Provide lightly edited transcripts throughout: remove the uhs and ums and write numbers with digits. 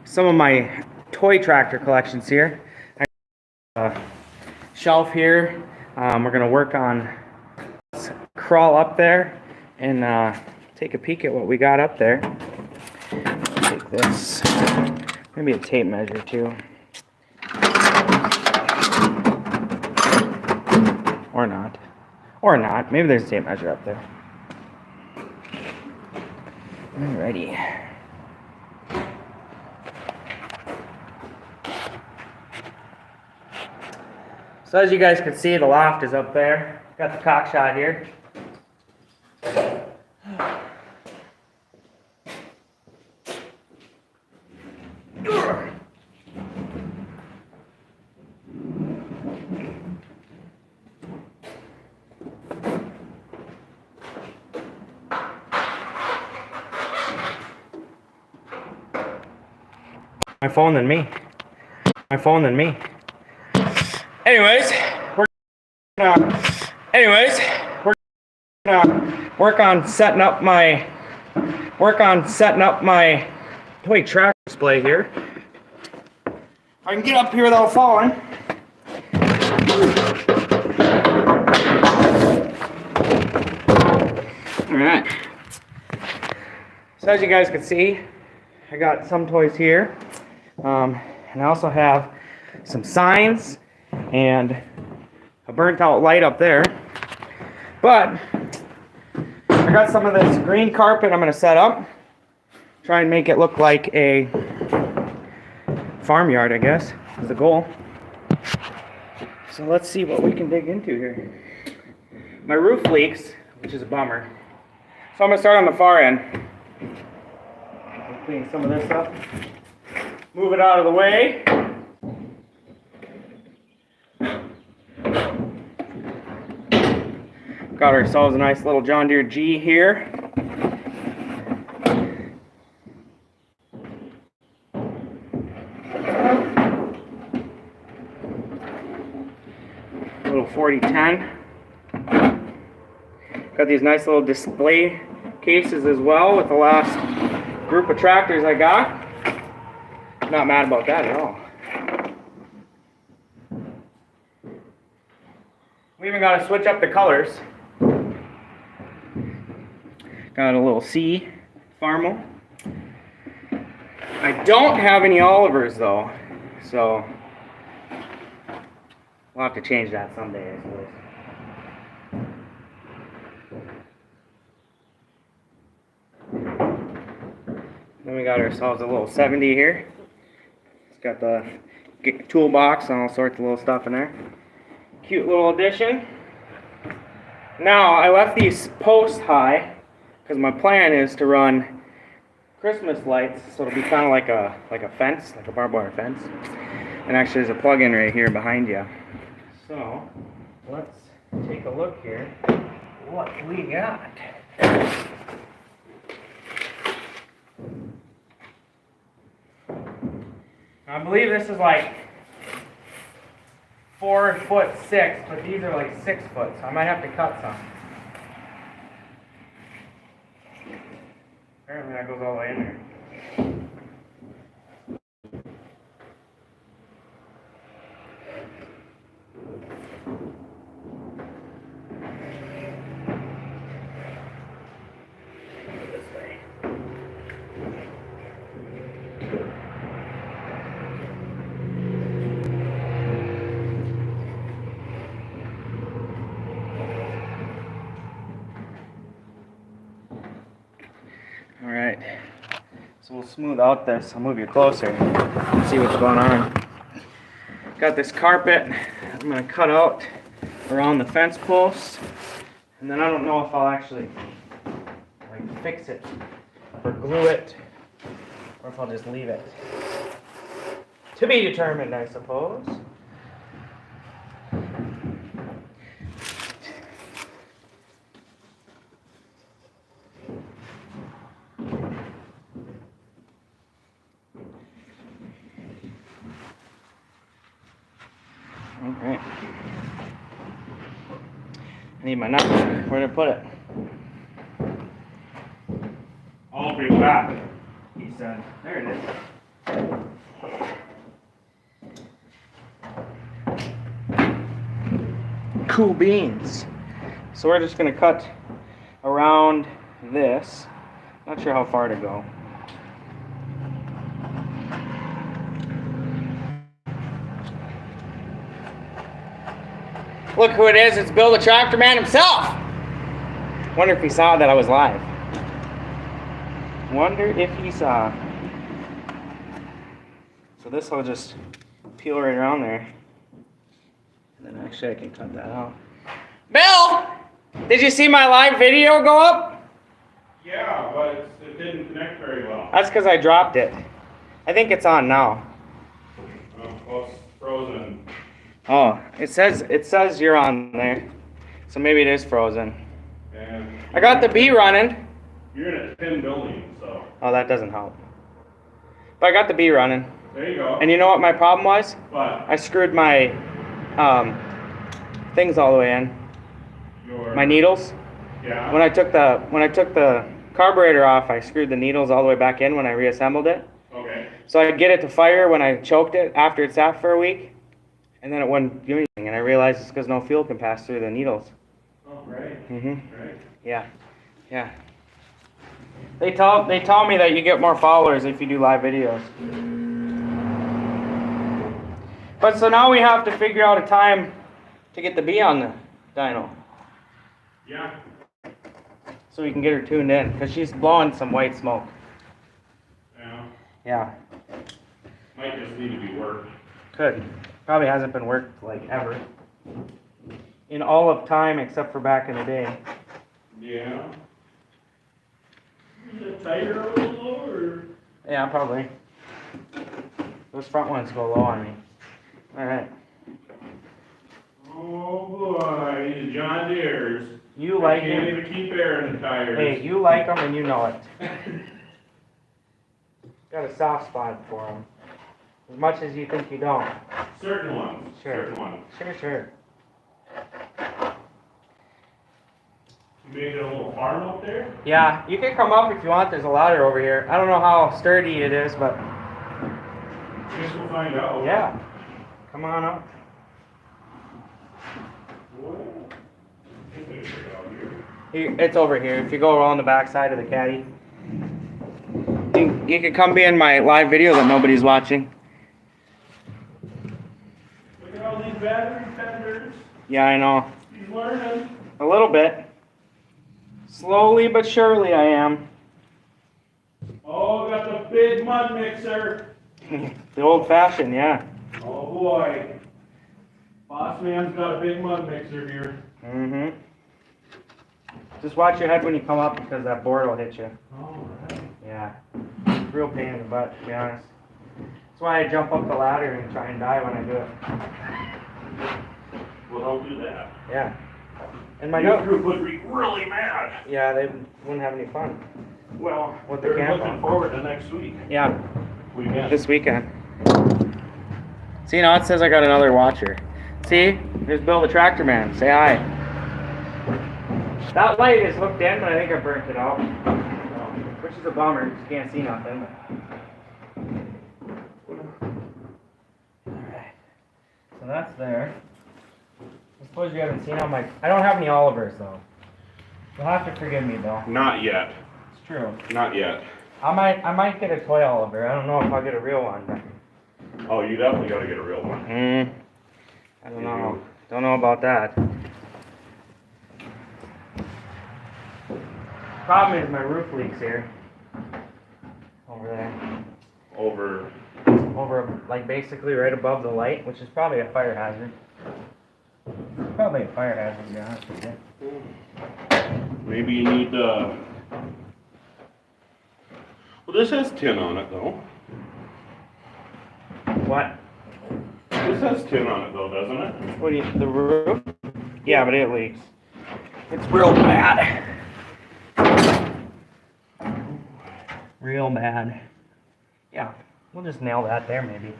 some of my toy tractor collections here. I have a shelf here. We're gonna work on crawl up there and take a peek at what we got up there. Take this, maybe a tape measure too, or not. Maybe there's a tape measure up there. Alrighty. So as you guys can see, the loft is up there. Got the cock shot here. My phone than me. Anyways, we're gonna work on setting up my toy track display here. I can get up here without falling. Alright. So as you guys can see, I got some toys here. And I also have some signs and a burnt out light up there. But I got some of this green carpet I'm going to set up. Try and make it look like a farmyard, I guess, is the goal. So let's see what we can dig into here. My roof leaks, which is a bummer. So I'm going to start on the far end. Clean some of this up. Move it out of the way. Got ourselves a nice little John Deere G here. A little 4010. Got these nice little display cases as well with the last group of tractors I got. Not mad about that at all. We even got to switch up the colors. Got a little C Farmel. I don't have any Olivers though, so we'll have to change that someday, I suppose. Then we got ourselves a little 70 here. It's got the toolbox and all sorts of little stuff in there. Cute little addition. Now, I left these posts high because my plan is to run Christmas lights, so it'll be kind of like a fence, like a barbed wire fence. And actually, there's a plug-in right here behind you. So, let's take a look here. What we got? I believe this is like 4'6", but these are like 6 foot, so I might have to cut some. Apparently that goes all the way in there. This way. Alright, so we'll smooth out this. I'll move you closer, see what's going on. Got this carpet I'm going to cut out around the fence posts, and then I don't know if I'll actually like fix it or glue it, or if I'll just leave it. To be determined, I suppose. Alright. I need my nut. Where did I put it? I'll be back, he said. There it is. cool beans. So we're just gonna cut around this. Not sure how far to go. Look who it is, it's Bill the Tractor Man himself! Wonder if he saw that I was live. Wonder if he saw. So this will just peel right around there. And then actually I can cut that out. Bill! Did you see my live video go up? Yeah, but it didn't connect very well. That's because I dropped it. I think it's on now. Well, it's frozen. Oh, it says you're on there. So maybe it is frozen. And I got the bee running. you're in a tin building, so Oh, that doesn't help. But I got the bee running. there you go. And you know what my problem was? But I screwed my things all the way in. My needles. yeah. When I took the carburetor off, I screwed the needles all the way back in when I reassembled it. Okay. So I'd get it to fire when I choked it after it sat for a week, and then it wouldn't do anything. And I realized it's because no fuel can pass through the needles. Oh, right. Mhm. Right. Yeah. Yeah. They tell me that you get more followers if you do live videos. But so now we have to figure out a time to get the bee on the dyno, Yeah. so we can get her tuned in, because she's blowing some white smoke. Yeah. Yeah. Might just need to be worked. Could. Probably hasn't been worked like ever. In all of time except for back in the day. Yeah. Is it tighter a little lower? Yeah, probably. Those front ones go low on me. Alright. Oh boy, these John Deere's. You like Can't them. even keep air in the tires. Hey, you like them and you know it. Got a soft spot for them. As much as you think you don't. Certain ones. Sure. Certain ones. Sure. You made it a little farm up there? Yeah, you can come up if you want. There's a ladder over here. I don't know how sturdy it is, but I guess we'll find out. yeah. Come on up. Whoa. Get this out here. It's over here. If you go around the back side of the caddy. You can come be in my live video that nobody's watching. Look at all these battery tenders. Yeah, I know. He's learning. A little bit. Slowly but surely I am. Oh, got the big mud mixer. The old fashioned, yeah. Oh boy. Boss man's got a big mud mixer here. Mm-hmm. Just watch your head when you come up because that board will hit you. Alright. Yeah. Real pain in the butt, to be honest. That's why I jump up the ladder and try and die when I do it. Well, don't do that. Yeah. And my Your note. group would be really mad. Yeah, they wouldn't have any fun. Well, With the they're camp looking on. forward to next week. Yeah, Weekend. this weekend. See, now it says I got another watcher. See? There's Bill the Tractor Man. Say hi. That light is hooked in, but I think I burnt it out. Which is a bummer, 'cause you can't see nothing. Alright. So that's there. I suppose you haven't seen all my... I don't have any Olivers, though. You'll have to forgive me, Bill. Not yet. It's true. Not yet. I might get a toy Oliver. I don't know if I'll get a real one, but... Oh, you definitely got to get a real one. I don't know. Don't know about that. Problem is my roof leaks here. Over there. Over, like, basically right above the light, which is probably a fire hazard. Probably a fire hazard, to be honest with you. Maybe you need well, this has tin on it though. What? This has tin on it though, doesn't it? What do you, the roof? Yeah, but it leaks. It's real bad. Real bad. Yeah, we'll just nail that there maybe.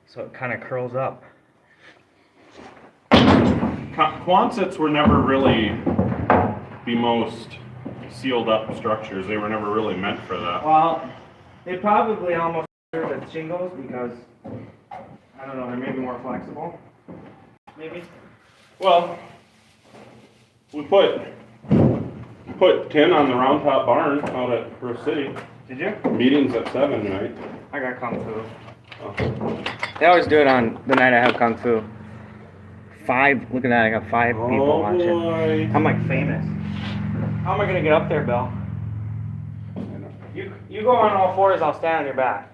So it kind of curls up. Quonsets were never really the most sealed up structures. They were never really meant for that. Well, they probably almost serve as shingles because, I don't know, they're maybe more flexible. Maybe? Well, We put 10 on the Round Top Barn out at Rose City. Did you? Meetings at 7 tonight. I got Kung Fu. Oh. They always do it on the night I have Kung Fu. 5, look at that, I got 5 people watching. Boy. I'm like famous. How am I gonna get up there, Bill? You go on all fours, I'll stand on your back.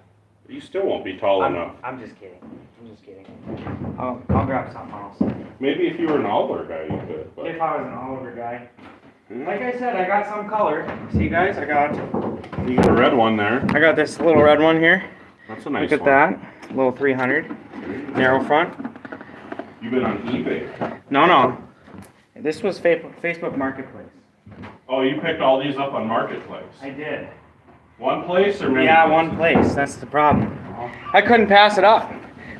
You still won't be tall enough. I'm just kidding. I'll grab something else. Maybe if you were an Owler guy, you could. But. If I was an Oliver guy. Like I said, I got some color. See, guys, You got a red one there. I got this little red one here. That's a nice Look at one. that, little 300, narrow front. You've been on eBay. No. This was Facebook Marketplace. Oh, you picked all these up on Marketplace. I did. One place or many Yeah, places? one place. That's the problem. I couldn't pass it up.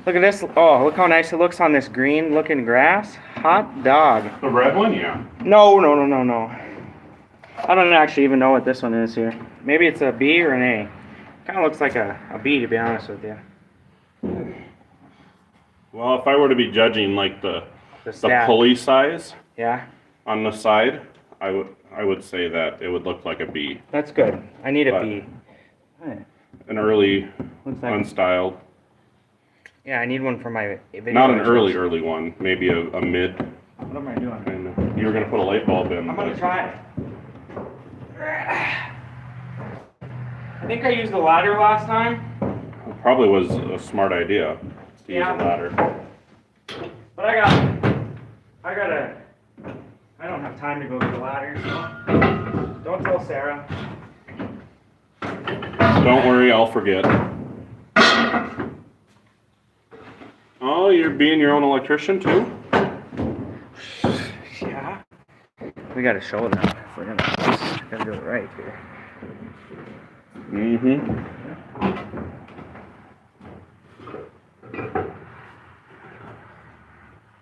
Look at this. Oh, look how nice it looks on this green looking grass. Hot dog. The red one, yeah. No. I don't actually even know what this one is here. Maybe it's a B or an A. Kind of looks like a B, to be honest with you. Well, if I were to be judging like the stat. pulley size Yeah, on the side, I would say that it would look like a B. that's good. I need a But- B. Hey, An early, what's that? unstyled. Yeah, I need one for my video. Not an videos. early one. Maybe a mid. What am I doing? And you were gonna put a light bulb in. I'm gonna but- try it. I think I used the ladder last time, Probably was a smart idea to Yeah. use a ladder. but I don't have time to go to the ladder, so don't tell Sarah. Don't worry, I'll forget. Oh, you're being your own electrician too? Yeah. We gotta show them if we're gonna do it right here. Mm-hmm.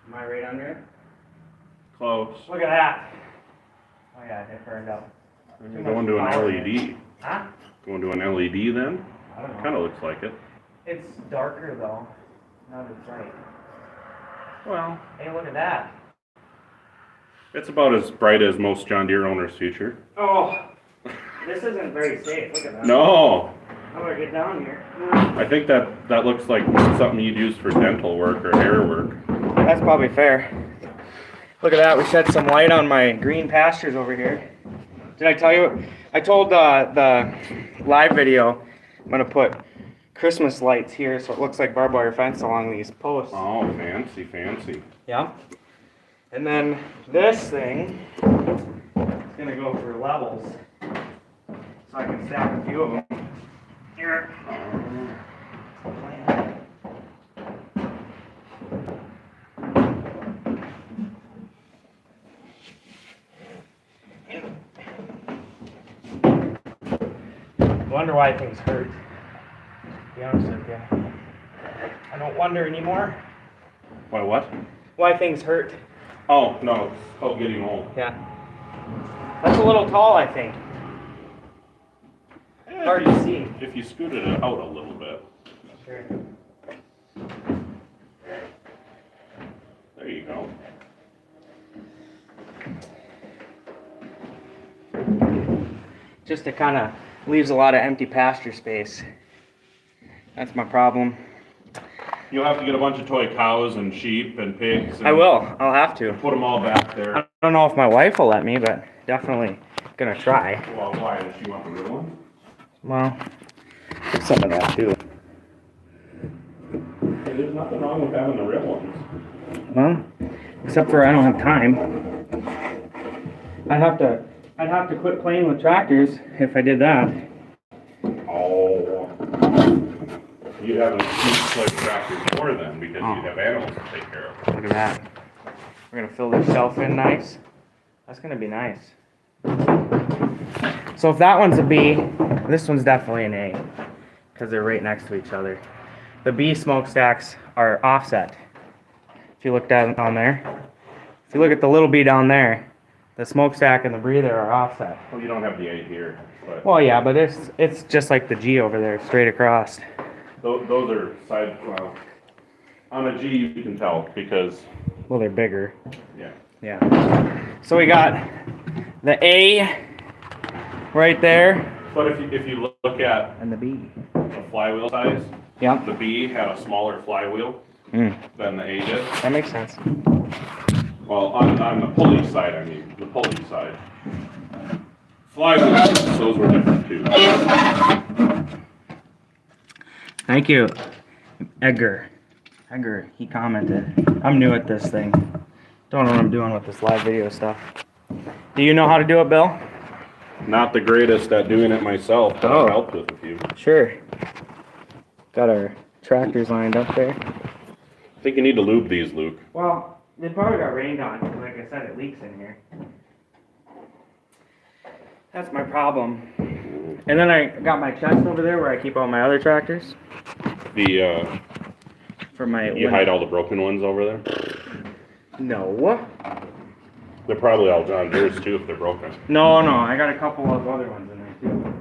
Am I right under it? Close. Look at that. Oh yeah, it burned up. You're going to an LED. Huh? Going to an LED then? I don't know. Kind of looks like it. It's darker though. Not as bright. Well, Hey, look at that. it's about as bright as most John Deere owners' future. Oh, this isn't very safe. Look at that. No, How do I get down here? I think that looks like something you'd use for dental work or hair work. That's probably fair. Look at that. We shed some light on my green pastures over here. Did I tell you? I told the live video I'm going to put Christmas lights here so it looks like barbed wire fence along these posts. Oh, fancy, fancy. Yeah. And then this thing is going to go for levels. So I can stack a few of them. Here. Wonder why things hurt. To be honest with you. I don't wonder anymore Why, what? why things hurt. Oh, no, it's called getting old. Yeah. That's a little tall, I think. Hard to see. If you scooted it out a little bit. Sure. There you go. Just it kind of leaves a lot of empty pasture space. That's my problem. You'll have to get a bunch of toy cows and sheep and pigs. And I will. I'll have to. Put them all back there. I don't know if my wife will let me, but definitely gonna try. Well, why? Does she want the real one? Well, some of that too. Hey, there's nothing wrong with having the real ones. Well, except for I don't have time. I'd have to quit playing with tractors if I did that. Oh. You'd have a huge play tractors more then because you'd have animals to take care of. Look at that. We're gonna fill this shelf in nice. That's gonna be nice. So if that one's a B, this one's definitely an A, because they're right next to each other. The B smokestacks are offset. If you look down on there, if you look at the little B down there, the smokestack and the breather are offset. Well, you don't have the 8 here, but Well, yeah, but it's just like the G over there, straight across. those are side. Well, on a G you can tell because Well, they're bigger. yeah. Yeah. So we got the A right there. But if you look at And the B. the flywheel size, Yeah. the B had a smaller flywheel than the A did. That makes sense. Well, on the pulley side, I mean, the pulley side. Flywheels, those were different too. Thank you, Edgar. Edgar, he commented. I'm new at this thing. Don't know what I'm doing with this live video stuff. Do you know how to do it, Bill? Not the greatest at doing it myself, but Oh. I've helped with a few. Sure. Got our tractors lined up there. I think you need to lube these, Luke. Well, they probably got rained on. 'Cause like I said, it leaks in here. That's my problem. And then I got my chest over there where I keep all my other tractors. For my. You hide all the broken ones over there? No. They're probably all John Deere's too if they're broken. No, I got a couple of other ones in there too.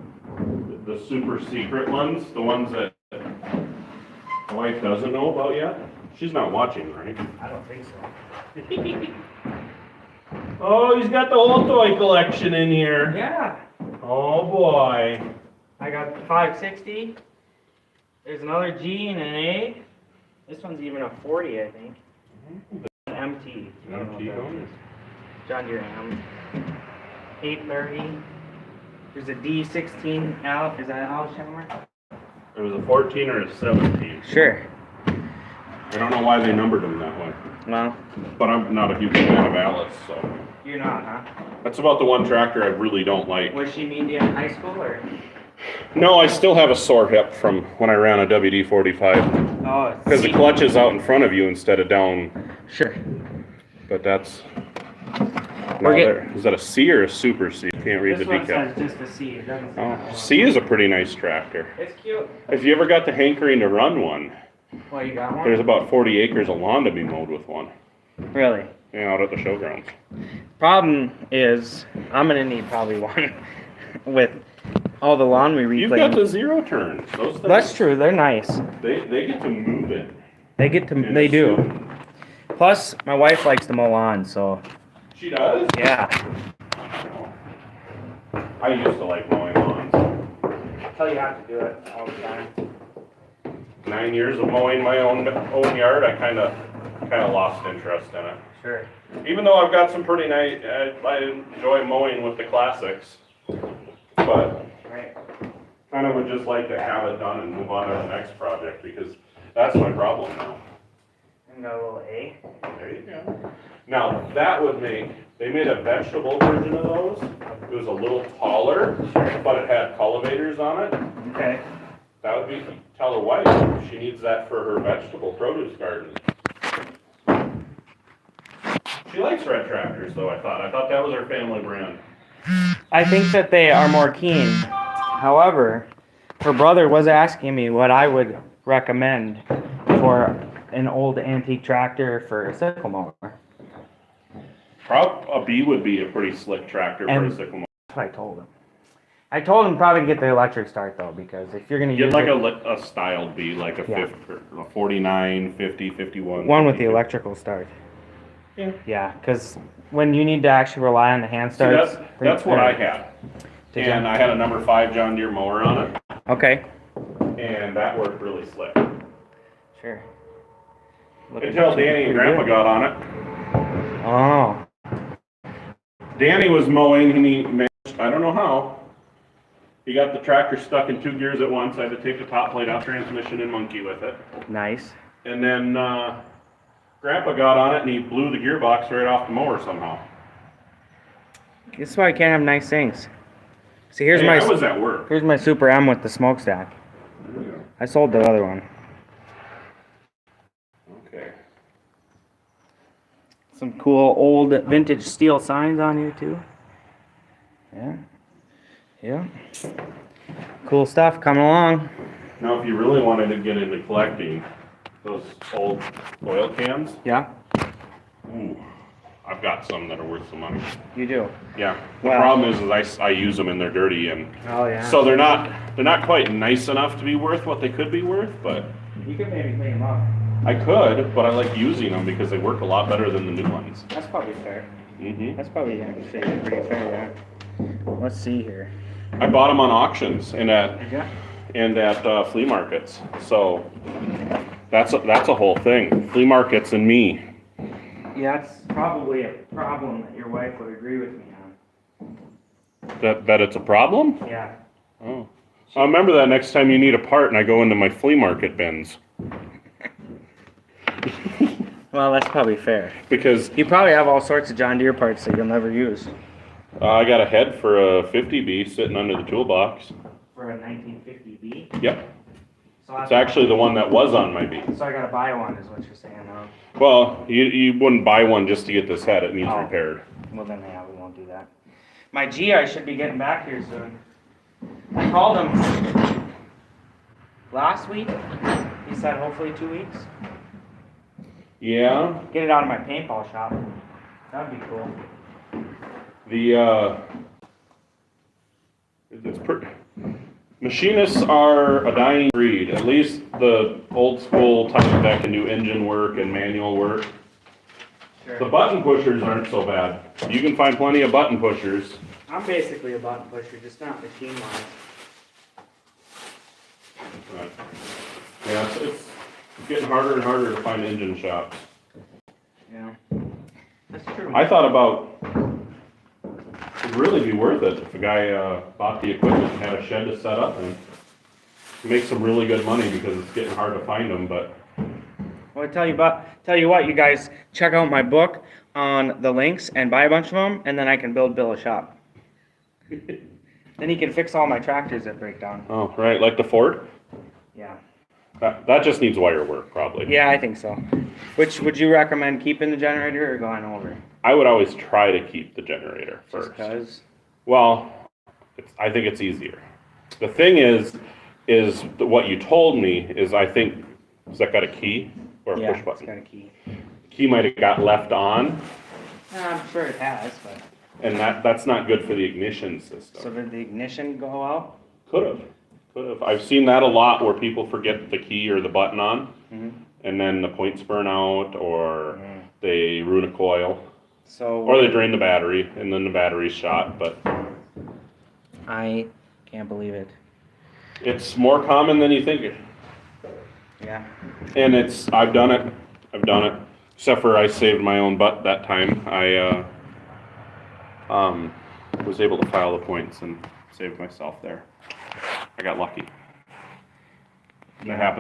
The super secret ones, the ones that my wife doesn't know about yet. She's not watching, right? I don't think so. Oh, he's got the whole toy collection in here. Yeah. Oh boy. I got the 560. There's another G and an A. This one's even a 40, I think. An MT. I don't know what that is. John Deere M. 830. There's a D16 Al. Is that Al Schemmer? It was a 14 or a 17. Sure. I don't know why they numbered them that way. Well, But I'm not a huge fan of Alice, so. you're not, huh? That's about the one tractor I really don't like. Was she mean to you in high school or? No, I still have a sore hip from when I ran a WD-45. Oh, Because the clutch is out in front of you instead of down, Sure. but that's. We're Now get- there- Is that a C or a super C? Can't read This the one decal. says just a C. It doesn't say Oh, that one. C is a pretty nice tractor. It's cute. If you ever got the hankering to run one, Well, you got one? there's about 40 acres of lawn to be mowed with one. Really? Yeah, out at the showgrounds. Problem is, I'm gonna need probably one with all the lawn we You've reclaimed. got the zero turns. Those things, That's true. They're nice. They get to move it. They get to. And They it's do. smooth. Plus, my wife likes to mow lawns, so She does? yeah. I used to like mowing lawns. Tell you how to do it all the time. 9 years of mowing my own yard, I kind of lost interest in it. Sure. Even though I've got some pretty nice, I enjoy mowing with the classics, but Right. kind of would just like to have it done and move on to the next project because that's my problem now. And got a little A. There you go. Now that would make, they made a vegetable version of those. It was a little taller, but it had cultivators on it. Okay. That would be, tell her wife, she needs that for her vegetable produce garden. She likes red tractors though, I thought that was her family brand. I think that they are more keen. However, her brother was asking me what I would recommend for an old antique tractor for a sickle mower. A B would be a pretty slick tractor for a And- sickle mower. That's what I told him. I told him probably to get the electric start though, because if you're gonna Get use like it, a styled B, like a Yeah. 49, 50, 51. one with the 50. electrical start. Yeah. Yeah, because when you need to actually rely on the hand See, starts. that's what I had. Did you? And I had a number 5 John Deere mower on it, Okay. and that worked really slick. Sure. Until Danny and Grandpa got on it. Oh. Danny was mowing and he managed, I don't know how, he got the tractor stuck in 2 gears at once. I had to take the top plate off transmission and monkey with it. Nice. And then Grandpa got on it and he blew the gearbox right off the mower somehow. This is why I can't have nice things. See, here's Hey, my I was at work. here's my Super M with the smokestack. I sold the other one. Okay. Some cool old vintage steel signs on here too. Yeah. Yeah. Cool stuff coming along. Now, if you really wanted to get into collecting those old oil cans, Yeah. ooh, I've got some that are worth some money. You do. Yeah. The Wow. problem is I use them and they're dirty, and Oh yeah. so they're not quite nice enough to be worth what they could be worth, but you could maybe clean them up. I could, but I like using them because they work a lot better than the new ones. That's probably fair. Hmm That's probably actually pretty fair, yeah. Let's see here. I bought them on auctions Yeah. and at flea markets. So that's a whole thing. Flea markets and me. Yeah, that's probably a problem that your wife would agree with me on. That it's a problem? Yeah. Oh. I'll remember that next time you need a part and I go into my flea market bins. Well, that's probably fair. Because You probably have all sorts of John Deere parts that you'll never use. I got a head for a 50B sitting under the toolbox. For a 1950B? Yep. So It's actually the one that was on my B. So I gotta buy one, is what you're saying, huh? Well, you wouldn't buy one just to get this head. It needs Oh. repaired. Well, then, yeah, we won't do that. My G, I should be getting back here soon. I called him last week. He said hopefully 2 weeks. Yeah. Get it out of my paintball shop. That'd be cool. Machinists are a dying breed. At least the old school type that can do engine work and manual work. The Sure. button pushers aren't so bad. You can find plenty of button pushers. I'm basically a button pusher, just not machine wise. Yeah, it's getting harder and harder to find engine shops. Yeah. That's true. I thought about, it'd really be worth it if a guy bought the equipment and had a shed to set up and make some really good money because it's getting hard to find them, but Well, tell you what, you guys check out my book on the links and buy a bunch of them, and then I can build Bill a shop. Then he can fix all my tractors that break down. oh, right, like the Ford? Yeah. That just needs wire work, probably. Yeah, I think so. Which would you recommend, keeping the generator or going over? I would always try to keep the generator Just first. 'cause. Well, I think it's easier. The thing is what you told me is I think, has that got a key or a Yeah, push it's button? got a key. Key might have got left on, I'm sure it has, but. and that's not good for the ignition system. So did the ignition go out? Could have. I've seen that a lot where people forget the key or the button on, and then the points burn out, or they ruin a coil, So. or they drain the battery, and then the battery's shot. But I can't believe it. it's more common than you think. Yeah. And I've done it. Except for I saved my own butt that time. I was able to file the points and save myself there. I got lucky. That happens